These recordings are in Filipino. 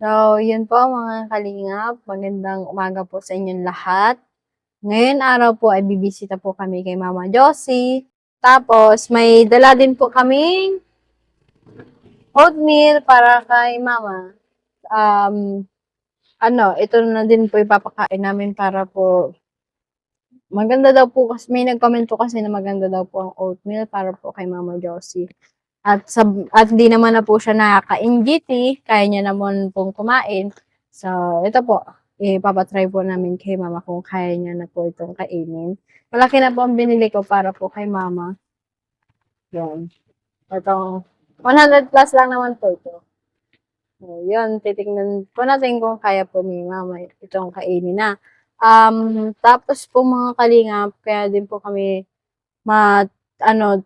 So, yun po mga kalingap. Magandang umaga po sa inyong lahat. Ngayon araw po ay bibisita po kami kay Mama Josie. Tapos, may dala din po kaming oatmeal para kay Mama. Ito na din po ipapakain namin para po maganda daw po kasi may nag-comment po kasi na maganda daw po ang oatmeal para po kay Mama Josie. At di naman na po siya nakaka-NGT, kaya niya naman pong kumain. So, ito po, ipapatry po namin kay Mama kung kaya niya na po itong kainin. Malaki na po ang binili ko para po kay Mama. Yan. Itong 100 plus lang naman po ito. So, yun, titignan po natin kung kaya po ni Mama itong kainin na. Tapos po mga kalingap, kaya din po kami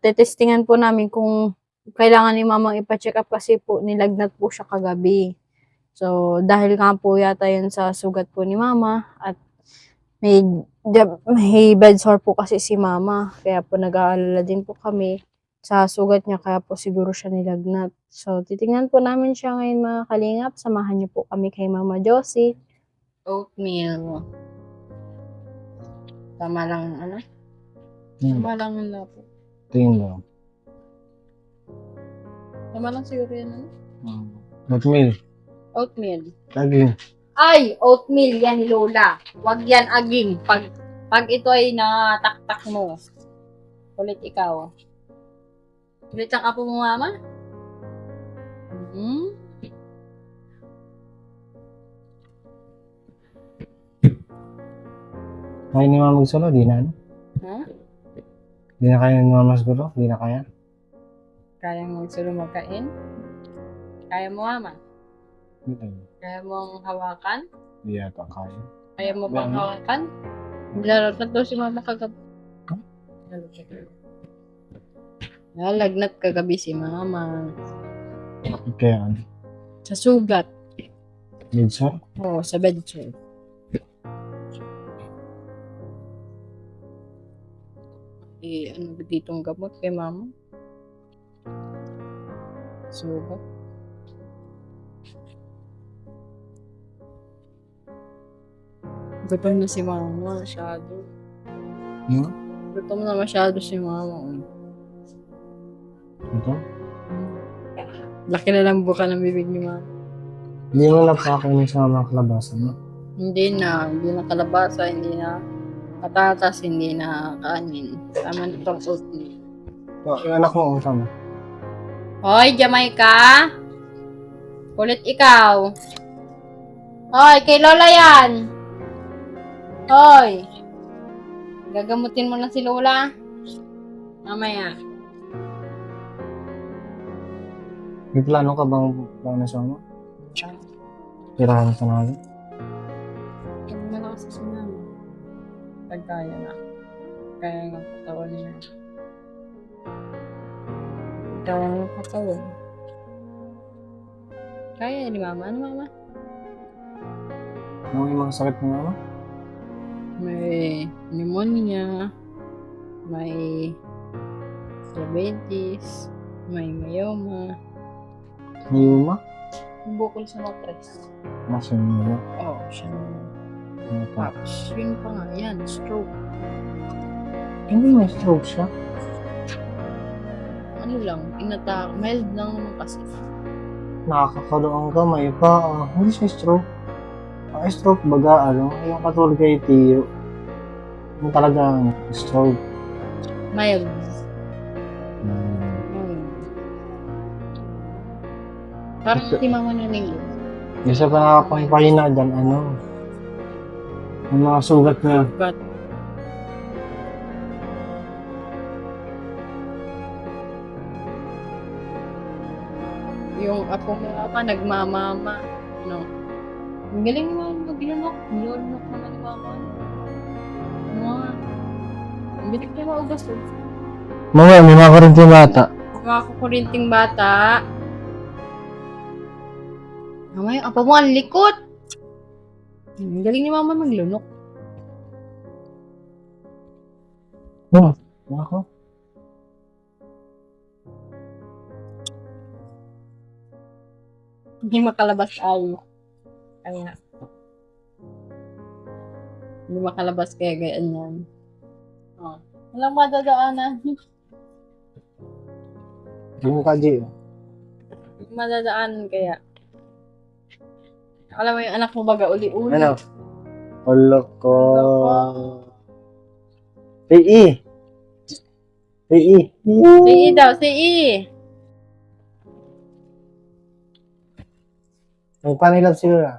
tetestingan po namin kung kailangan ni Mamang ipa-check up kasi po nilagnat po siya kagabi. So, dahil nga po yata yun sa sugat po ni Mama at may bed sore po kasi si Mama. Kaya po nag-aalala din po kami sa sugat niya kaya po siguro siya nilagnat. So, titingnan po namin siya ngayon mga kalingap. Samahan niyo po kami kay Mama Josie. Oatmeal. Tama lang Tama lang na po. Tingin mo. Tama lang siguro yan Oatmeal. Oatmeal. Aging. Ay, oatmeal yan, Lola. Wag yan aging. Pag ito ay nataktak mo. Ulit ikaw. Ulit ang apo mo, Mama? Kaya ni Mama magsulo, di na Ha? Di na kaya ni Mama siguro? Di na kaya? Kaya mong sulo magkain? Kaya mo, Mama? Hindi. Kaya mong hawakan? Di yata kaya. Kaya mo bang hawakan? Naglalat daw si Mama kagabi. Nalagnat kagabi si Mama. Kaya ano? Sa sugat. Midsor? Oo, sa bedside. Ano ba ditong gamot kay Mama? Sugat. Gutom na si Mama, masyado. Gutom na masyado si Mama. Ito? Laki na lang buka ng bibig ni Mama. Hindi mo napakain sa mga kalabasan mo? Hindi na kalabasa, hindi na patatas, hindi na kanin. Tama na itong oatmeal. Yung anak mo, tama. Hoy, Jamaica! Kulit ikaw. Hoy, kay Lola yan! Hoy! Gagamutin mo na si Lola? Mamaya. May plano ka bang nasa mo? Tirahan ka na agad? Huwag na lang sa sinama. Pag kaya na. Kaya nga katawan niya. Kaya nga katawan. Kaya ni Mama. Ano, Mama? Ano yung mga sakit mo, Mama? May pneumonia. May diabetes. May myoma. Mayuma? Bukol sa matres. Nasa yung mga? Oo, siya naman. Ano pa? Tapos, yun pa nga, yan, stroke. Hindi may stroke siya. Ano lang, mild lang naman kasi. Nakakakalo ang gamay pa. Hindi siya stroke. Ang stroke baga, yung katulad kay Tiyo. Yung talagang stroke. Mild. Parang si Mama naningo. Isa pa nakakapahina dyan, yung mga sugat niya. But, yung apo mo pa, nagmamama. No. Ang galing mo maglunok. Nilunok naman ni Mama. Ang bilis niya maugas. Mama, may mga kurinting bata. Mga kukurinting bata. Mama, yung apo mo, ang likot. Ang galing ni Mama maglunok. Ako? Hindi makalabas ay. Kaya, hindi makalabas kaya gayaan yan. Oh. Walang madadaanan. Yung ka, G. Madadaanan kaya. Alam mo yung anak mo baga uli-uli. Ano? Ulo ko. E. Si daw, si Ay, paano i-love si Lola?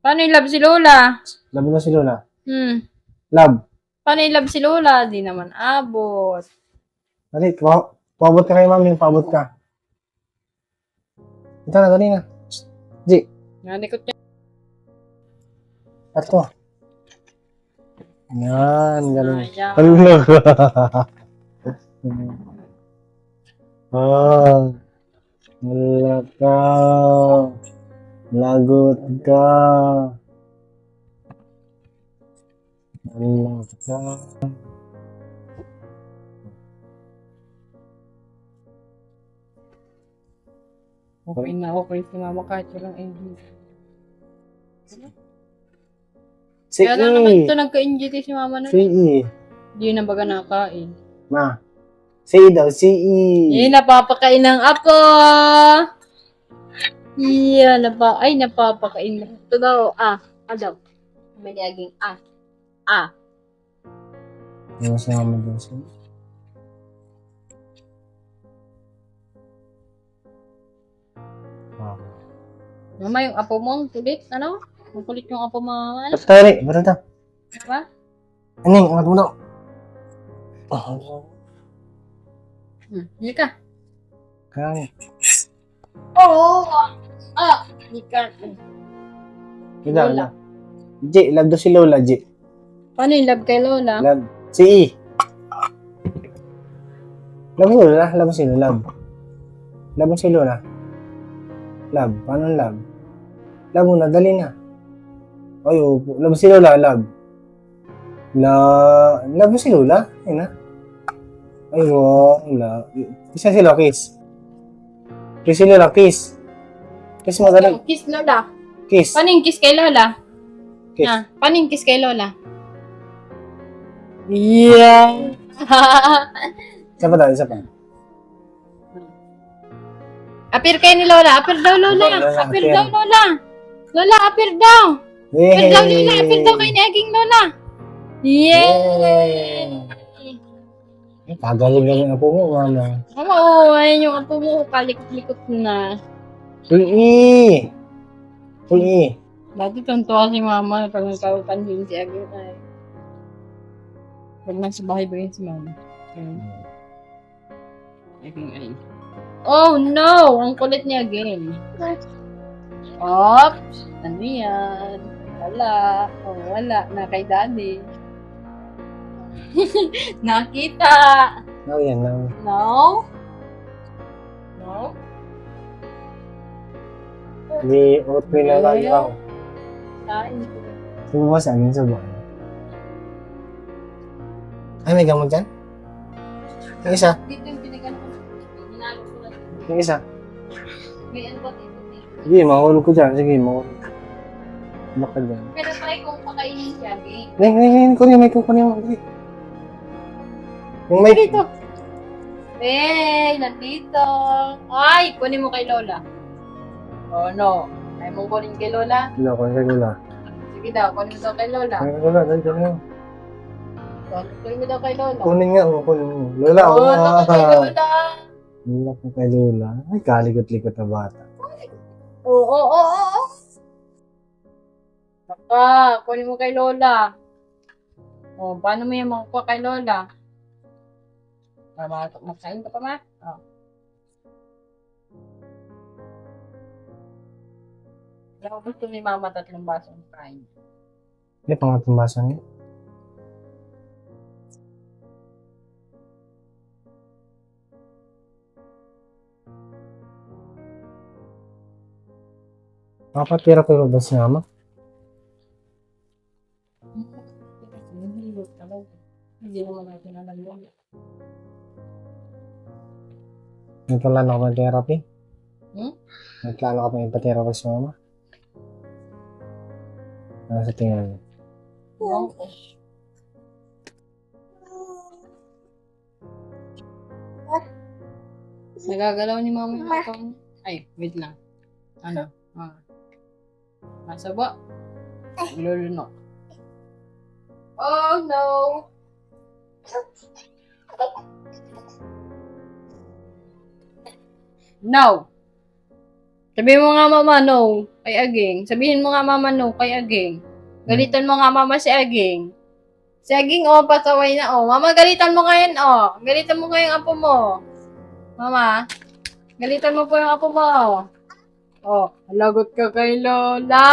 Paano i-love si Lola? Love mo si Lola? Love. Paano i-love si Lola? Di naman abot. Dali, paabot ka kay mami, paabot ka. Ito na, dali na. G. Nalikot niya. At ko. Yan, galing. Ayan. Hello. Wala ka. Lagot ka. Wala ka. Okay na okay si mama kahit walang NGT. Si Kaya na naman E. ito nagka-NGT si mama na. Si E. Hindi na baga nakain. Ma. Si E daw, si E. Napapakain ng apo! Napapakain na. Ito daw, daw. May naging Ano si mama daw siya? Mama, yung apo mo, ang kulit, ano? Ang kulit yung apo mo, ano? Tari, ba't ito? Diba? Aning, angat mo daw. Hindi ka. Kaya. Oo! Hindi ka. Lola. J, love daw si Lola, J. Paano yung love kay Lola? Love. Si E. Love si Lola, love si Lola. Love si Lola. Love, paano love? Love mo na, dali na. Ay, opo. Love si Lola, love. Love mo si Lola? Ayun na. Ay, wala. Kiss na si Lola, kiss. Kiss si Lola, kiss. Kiss mo, dali. Kiss Lola. Kiss. Paano yung kiss kay Lola? Kiss. Paano yung kiss kay Lola? Yeah! Isa pa daw, isa pa. Apir kayo ni Lola. Apir daw, Lola. Apir daw, Lola. Lola, apir daw. Apir daw, Lola. Apir daw kay Naging Lola. Yay! Tagalig lang po mo, mama. Oo, ayun yung apo mo. Palikot-likot na. Uli! Uli! Dati tuntua si mama pag nagkapansin si Agil ay. Pag nasa bahay ba yun si mama? Aging ay. Oh no! Ang kulit niya again. Oops! Ano yan? Wala. Oh, wala. Na kay daddy. Nakita! No, yan, no. No? No? Hindi, okay na lang ako. Kain ko. Sige mo sa amin sa buwan. Ay, may gamot dyan? Yung isa? Dito yung pinagano ko. Hinalo ko lang. Yung isa? May ano ba dito? Sige, mahulog ko dyan. Sige, mahulog. Baka dyan. Pero try kong pakainin siya, babe. Ngayon, kunin, may kukunin mo. Yung may... Dito. Hey, nandito. Ay, kunin mo kay Lola. Oh, no. Ay mong kunin kay Lola? Wala, kunin ko na. Sige daw, kunin mo daw kay Lola. Kunin ko na, dali, kunin mo. Kunin mo daw kay Lola. Kunin nga, kunin mo. Lola, Oh, ano kay Lola? Lola ko kay Lola. Ay, kalikot-likot na bata. Oo. Baka, kunin mo kay Lola. Oh, paano mo yung makukuha kay Lola? Magkain ka pa, ma? Oh. Kaya gusto ni mama 3 basong kain. Hindi, pangatong baso niya. Makapatira ko ba si mama? Hindi naman natin alam yun. Nagplano ka ng therapy? Hmm? Nagplano ka pa yung pa-therapy sa mama? Ano sa tingin mo? Nagagalaw ni mama yung akong... Ay, wait lang. Ano? Ah. Nasa ba? Lulunok. Oh, no! No! Sabihin mo nga mama, no. Kay Aging. Sabihin mo nga mama, no. Kay Aging. Galitan mo nga mama si Aging. Si Aging, oh, pasaway na, oh. Mama, galitan mo ngayon, oh. Galitan mo ngayon apo mo. Mama, galitan mo po yung apo mo, oh. Oh, lagot ka kay Lola!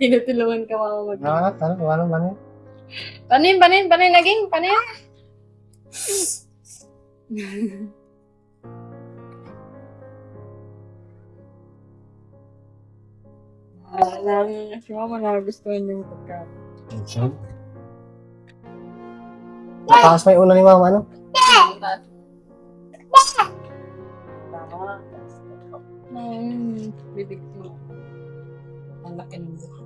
Tinutulungan ka mama mag- Ano? Panin, Aging, panin. Si mama nagustuhan yung pagkain. Mataas pa yung una ni mama, ano? Tama. Bibig mo. Ang laki ng buka.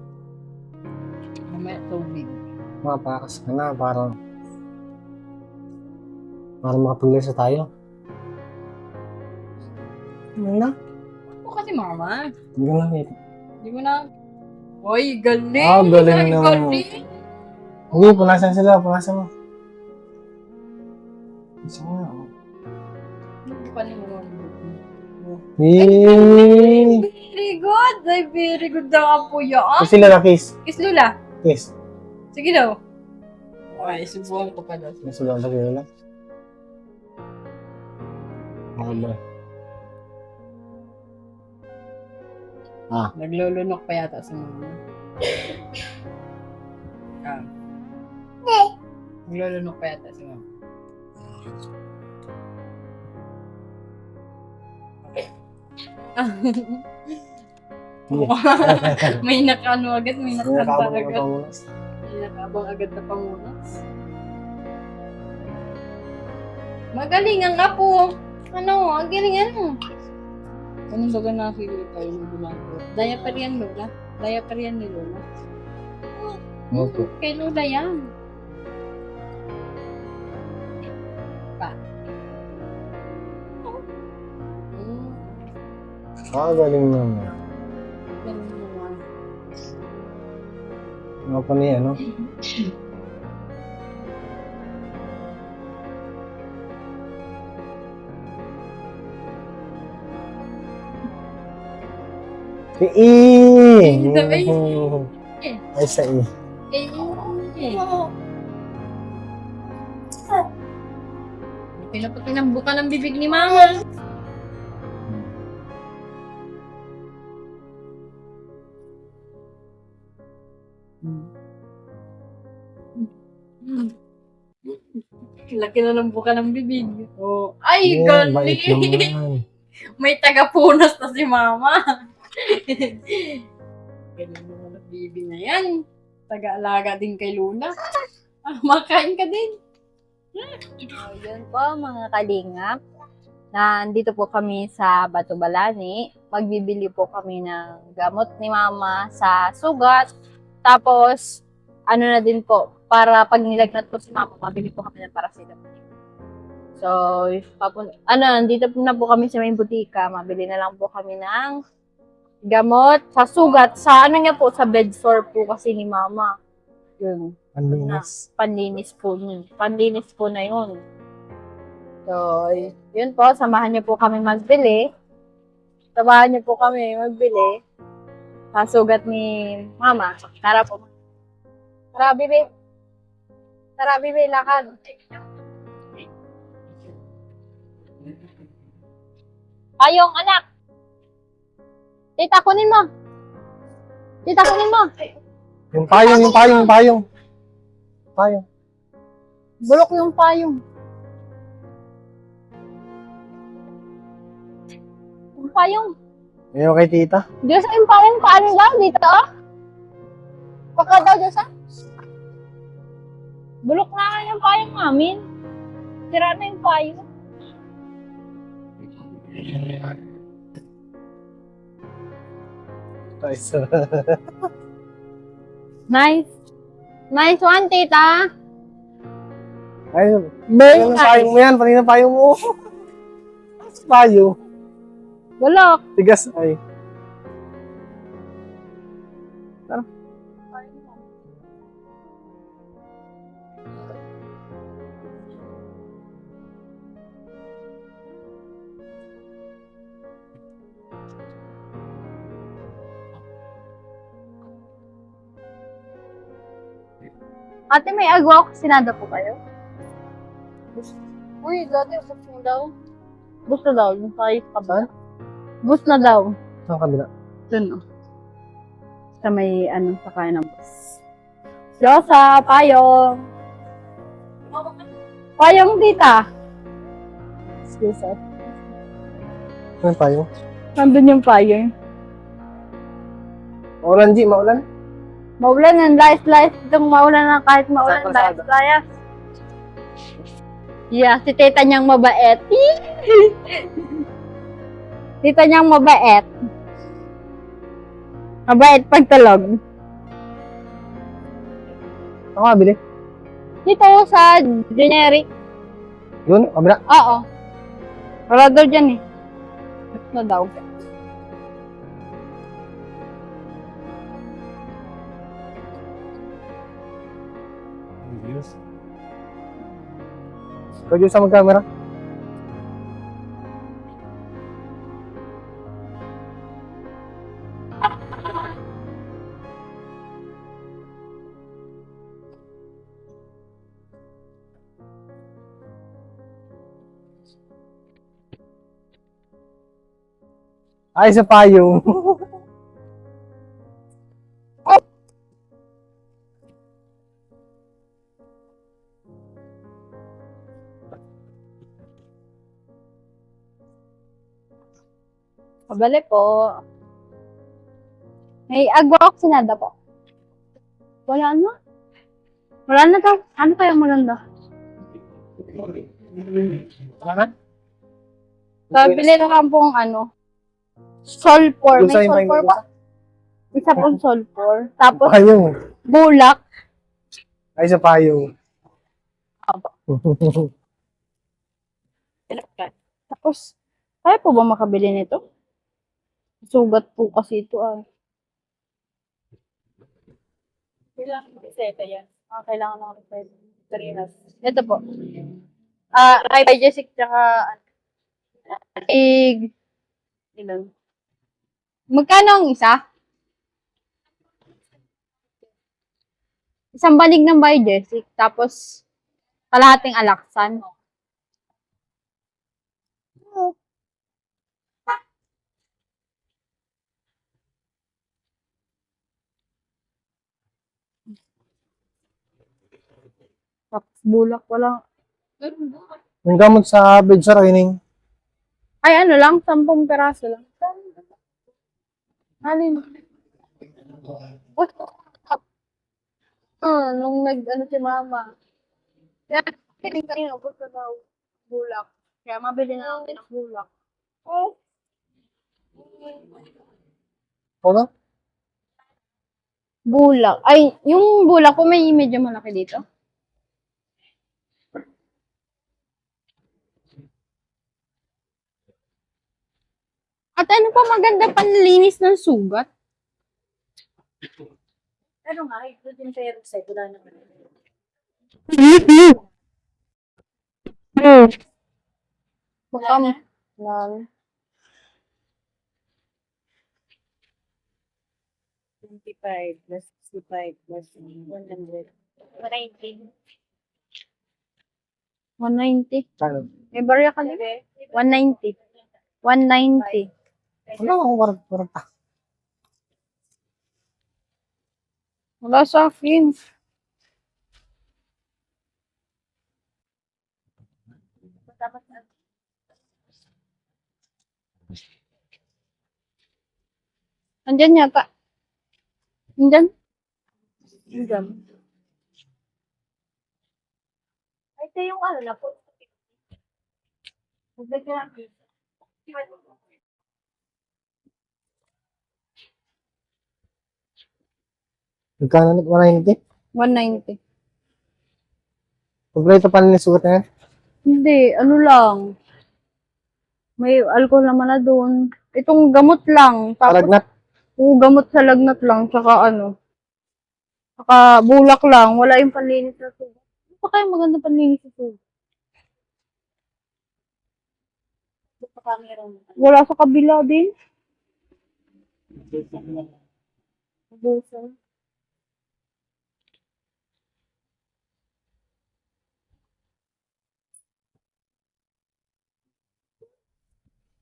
Mamaya tubig. Mapakas ka na, para makapaglisa tayo. Ano na? Ako kasi mama. Hindi ko nakita. Hindi mo na. Uy, galing! Ah, galing naman. Galing! Hindi, punasan sila, punasan mo. Isa nga, oh. Panin mo. Yay! Very good! Ay, very good daw po yan. Kiss sila na, kiss. Kiss Lula. Kiss. Sige daw. Ay, subuhan ko pa daw. Nasulang sa kila. Ano ba? Naglulunok pa yata si mama. Naglulunok pa yata si mama. May nakano agad, may nakanta agad. May nakabang agad na pangunas. Magaling ang apo. Ano, ang galing ano. Anong baga nakikita yung ginagawa? Diaper yan, Lola. Diaper yan ni Lola. Opo. Kay Lola yan. Pa. Galing naman. Ganun naman. Ano pa niya, no? Sabay. Ay, sa i. Eh, pinaputi ng buka ng bibig ni Mama. Laki na ng buka ng bibig. Oh. Ay, Yeah, bait galing! naman. May taga-punas na si Mama. Galing naman ang bibi na yan. Taga-alaga din kay Luna. Makain ka din. So, yun po mga kalingap. Nandito po kami sa Batubalani. Magbibili po kami ng gamot ni Mama sa sugat. Tapos, ano na din po, para pag nilagnat po si Mama, mabili po kami ng paracetamol. So, nandito na po kami sa may butika. Mabili na lang po kami ng gamot sa sugat. Sa niya po, sa bed sore po kasi ni Mama. Yun. Panlinis. Panlinis po yun. Panlinis po na yun. So, yun po. Samahan niyo po kami magbili. Samahan niyo po kami magbili. Sa sugat ni Mama. Tara po. Tara, bibi. Tara, bibi. Lakad. Payong, anak. Tita, kunin mo. Tita, kunin mo. Yung payong. Bulok yung payong. Yung payong. Ayaw kay tita. Diyos yung payong. Paano daw dito? Baka daw Diyos Bulok na nga yung payong namin. Sira na yung payong. Nice. Nice. Nice one, tita. Ay, Very ano nice. payong mo yan? Panina payong mo. Payo. Bulok. Tigas ay. Ate, may agwa sinada po kayo? Uy, dati gusto mo daw. Gusto daw, yung size ka ba? Gusto na daw. Saan kabila? Dun, oh. Sa may, sa kaya ng bus. Diyosa, payong. Payong, tita. Excuse us. Ano payong? Nandun yung payong. Maulan, G. Maulan. Maulan ng layas-layas. Itong maulan na kahit maulan Sa kalsada. layas-layas. Yeah, si tita niyang mabait. Tita niyang mabait. Mabait pagtalog. Ako kabili. Dito sa generic. Yun, kabila. Oo. Wala daw dyan eh. Na daw. Pwede sa mag-camera. Ay, sa payong. Pabali po. May agwa sinada po. Wala na. Wala na daw. Ano kaya maganda? Ano? Bili na lang pong sulfur. Yung sa May yung sulfur payong. pa. Isa pong sulfur. Tapos Payong. bulak. Ay, sa payong. Aba. Tapos, kaya po ba makabili nito? Sugat po kasi ito Kailangan reseta yan. Kailangan ng reseta. Ito po. Ibigesic tsaka ilan? Magkano ang isa? Isang banig ng Biogesic, tapos kalahating alaksan. Tapos bulak wala. Yung gamot sa bed sa raining. Ay, 10 peraso lang. Alin? What? Nung si mama. Kaya, kanina, gusto daw bulak. Kaya mabili na natin ang bulak. Ano? Bulak. Ay, yung bulak ko may medyo malaki dito. At ano pa maganda panlinis ng sugat? Ano nga, ito din sa website, wala naman. Baka lang. 25 plus 65 plus 100. 190. 190. Ano? May barya ka din? 190. 190. Wala akong warta. Wala sa akin. Andyan yata. Andyan. Andyan. Ay, ito yung na po. Magdagdag lang. Magkano? 190? 190. Kompleto pa rin yung sugat na yan? Hindi, ano lang. May alcohol naman na doon. Itong gamot lang. Tapos, Palagnat? gamot sa lagnat lang. Tsaka ano. Tsaka bulak lang. Wala yung panlinis na sugat. Ano pa kaya maganda panlinis na sugat? Ito pa meron. Wala sa kabila din. Buso.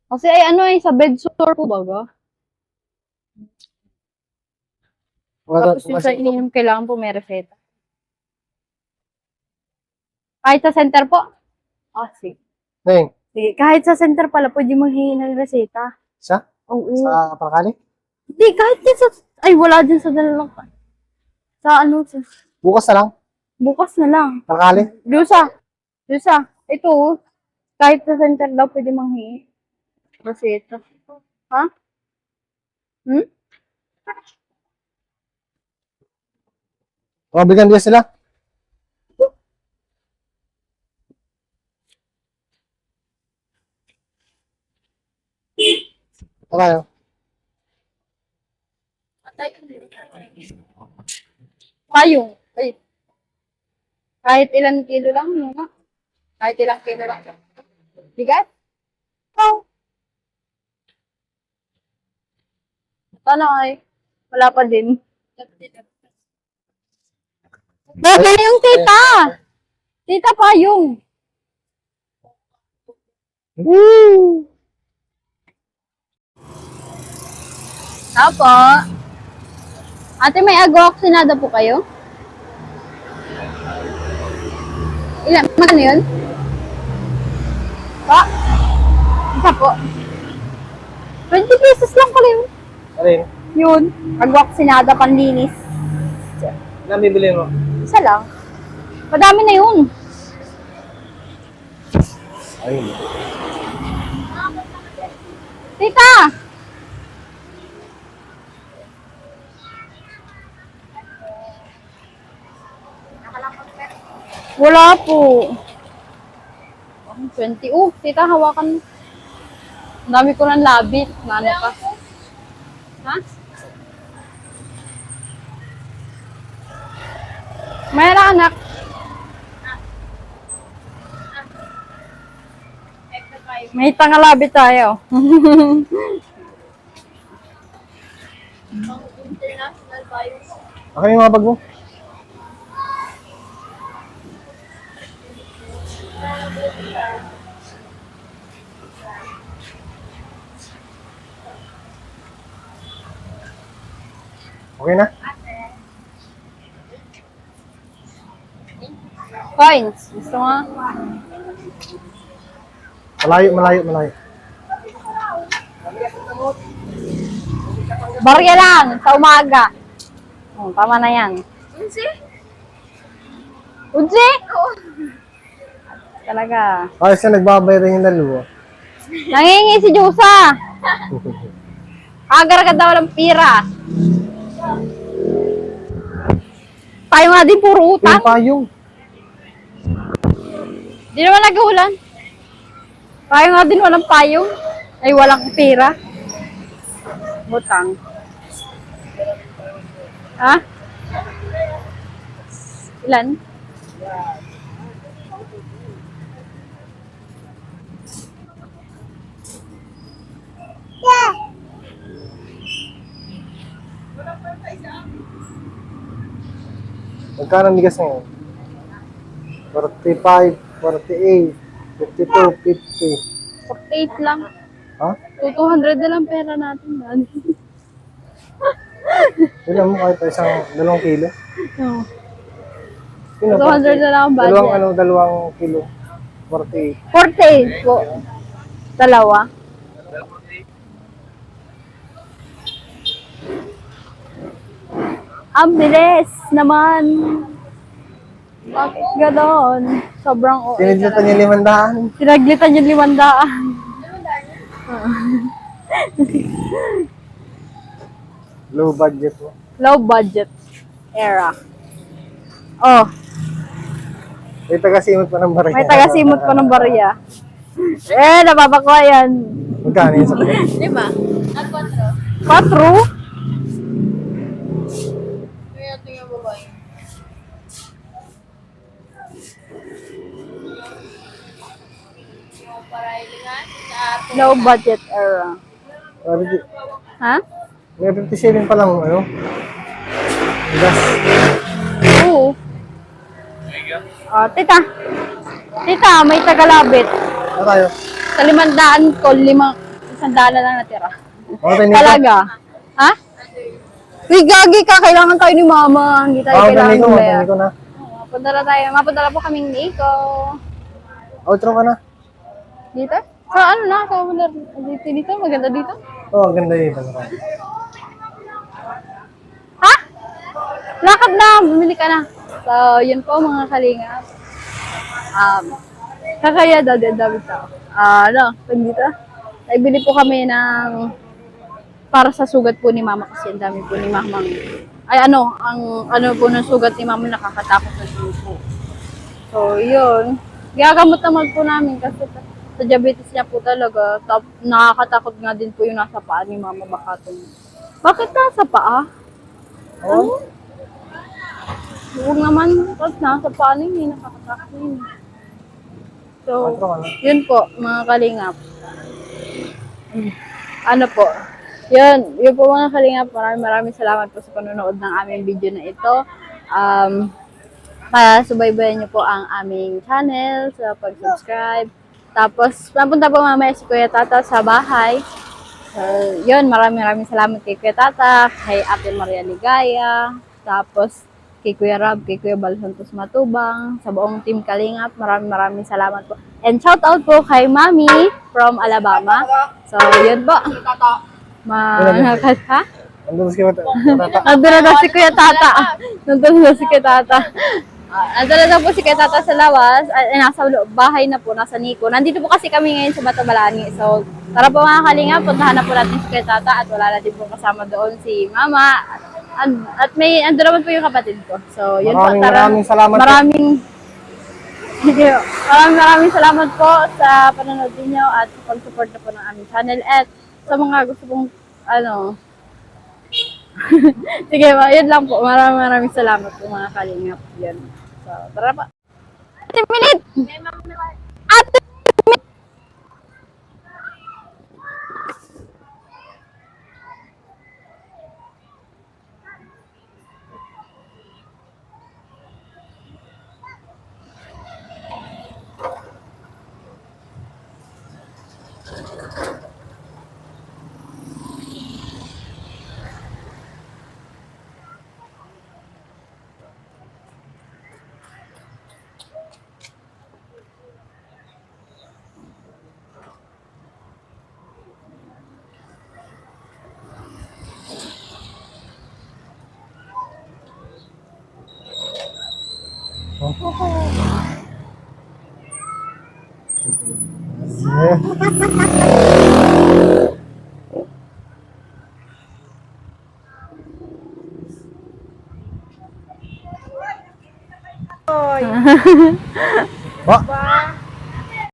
Kasi ay ano ay sa bed sore po baga. Tapos yung sa iniinom kailangan po may reseta. Kahit sa center po? Ah, sige. Neng, Sige. Kahit sa center pala, pwede manghingi ng reseta. sa? Oo. Sa Pakali? Hindi, kahit din sa... Ay, wala din sa Dalalang. Sa ano, sa, Bukas na lang. bukas na lang. Pakali? Lusa. Ito, kahit sa center daw pwede manghingi. Reseta. Ha? Hmm? Mabigyan din sila. Okay. Payong. Ay. Kahit ilang kilo lang, no? nga? Kahit ilang kilo lang. Bigat? Oh. Sana ay, wala pa din. Bakit yung tita? Tita payong. Woo! Apo. Ate, may agoxinada po kayo? Ilan? Magkano yun? Pa? Isa po. 20 pesos lang pala yun. Alin? Yun. Agoxinada panlinis. Ilan bibili mo? Isa lang. Madami na yun. Ayun. Tita! Wala po. 20. Tita, hawakan mo. Ang dami ko ng labit. Nano ka? Ha? Mayroon anak. May tangalabit tayo. Okay yung mga bag mo? Okay na? Coins. Gusto mo? Malayo. Barya lang. Sa umaga. Oh, tama na yan. Unsi? Talaga. Ayos na nagbabayad yung dalawa. Nangingi si Jusa. Agar ka daw ng pira. Tayo nga din puro Yung utang. payong. Di naman nag-ulan. Tayo nga din walang payong. Ay walang pira. Utang. Ha? Ilan? Magkano ang bigas ngayon? 45, 48, 52, 50. 48 lang. Ha? 200 na lang pera natin. Dan. Ilan mo kahit isang 2 kilo? Oh. Yun 200 na lang ang budget. Dalawang kilo. 48. 48 po. Dalawa. Ang bilis naman. Bakit ganon? Sobrang OA Sinidlatan talaga. niya 500. Sinaglitan yung 500. Low budget mo. Low budget. era. Oh, May taga-simot pa ng barya. may taga-simot pa ng barya. Napapakuha yan. Magkano yun sa kanya? 5 at 4. 4? Kaya ito yung babae. Low budget era. Ha? May 57 pa lang, ano? Gas. Oo. Tita. Tita, may tagalabit. Ano tayo? Sa 500 ko, 100 na lang natira. Ano tayo nito? Talaga. Ha? Uy, gagi ka. Kailangan tayo ni mama. Hindi tayo Ako kailangan tayo ng Bea. ko na. Mapunta tayo. Mapunta po kaming Nico. Outro ka na. Dito? Sa ano na? Sa dito? Maganda dito? Oo, ang ganda dito. Ha? Lakad na. Bumili ka na. So, yun po mga kalingap. Kakaya daw din dami tao. Pag dito, nagbili po kami ng para sa sugat po ni mama kasi ang dami po ni mamang ang po ng sugat ni mama nakakatakot na po. So, yun. Gagamot naman po namin kasi sa diabetes niya po talaga. Nakakatakot nga din po yung nasa paa ni mama baka Bakit nasa paa? Oo. Huwag naman, tapos nasa paano yun, nakakatakot yun. So, Outro ka na. yun po, mga kalingap. Ano po, yun po mga kalingap, maraming salamat po sa panonood ng aming video na ito. Subaybayan niyo po ang aming channel sa pag-subscribe. Tapos, mapunta po mamaya si Kuya Tata sa bahay. So, yun, maraming salamat kay Kuya Tata, kay Ate Maria Ligaya, tapos kay Kuya Rob, kay Kuya Bal Santos Matubang, sa buong team Kalingap, maraming salamat po. And shout out po kay Mami from Alabama. So, yun po. Ha? Andun si Tata. Nandun na daw si Kuya Tata. Nandun na si Kuya Tata. Nandun na daw po si Kuya Tata sa lawas. Nasa bahay na po, nasa Nico. Nandito po kasi kami ngayon sa Batabalani. So, tara po mga Kalingap, puntahan na po natin si Kuya Tata at wala natin po kasama doon si Mama. At ando naman po yung kapatid ko. So, yun po. Maraming salamat. Maraming salamat po sa panonood niyo at sa pag-support na po ng aming channel. At sa mga gusto pong, sige, yun lang po. Maraming salamat po mga kalingap. Yun. So, tara pa. 30 minutes! Ate! Ba?